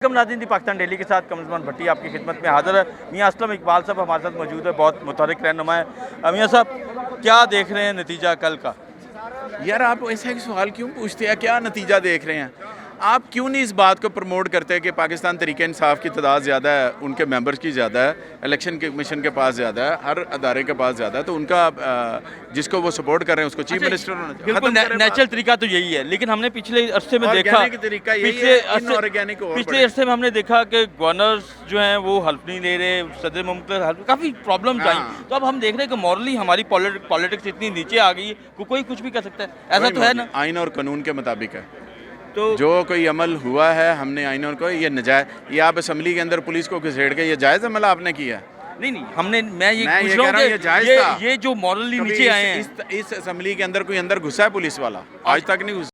कम नाज़रीन पाकिस्तान डेली के साथ कमरमान भट्टी आपकी खिदमत में हाजिर है। मियाँ असलम इकबाल साहब हमारे साथ मौजूद है, बहुत मुतहरिक रहनुमा है। मियाँ साहब क्या देख रहे हैं नतीजा कल का? यार आप ऐसा एक सवाल क्यों पूछते हैं, क्या नतीजा देख रहे हैं? आप क्यों नहीं इस बात को प्रमोट करते हैं कि पाकिस्तान तहरीक इंसाफ की तादाद ज़्यादा है, उनके मेंबर्स की ज़्यादा है, इलेक्शन कमीशन के पास ज़्यादा है, हर अदारे के पास ज़्यादा है, तो उनका जिसको वो सपोर्ट कर रहे हैं उसको चीफ मिनिस्टर होना चाहिए। बिल्कुल नेचुरल तरीका तो यही है, लेकिन हमने पिछले अरसे में देखा पिछले अरसे में हमने देखा कि गवर्नर्स जो हैं वो हल्फ नहीं ले रहे, सदर मुमकिन हल्फ, काफ़ी प्रॉब्लम्स आई। तो अब हम देख रहे हैं कि मॉरली हमारी पॉलिटिक्स इतनी नीचे आ गई है, कोई कुछ भी कर सकता है, ऐसा तो है ना? आइन और कानून के मुताबिक है, तो जो कोई अमल हुआ है हमने आइनों को, ये नजायज, ये आप असम्बली के अंदर पुलिस को घसीट के ये जायज़ अमल आपने किया? नहीं हमने मैं ये मैं पूछ ये रहा कह रहा हूँ, ये हूँ जायज़ कि था। ये जो मॉरली कभी नीचे आए हैं इस असम्बली के अंदर कोई अंदर घुसा है पुलिस वाला? आज तक नहीं घुसा।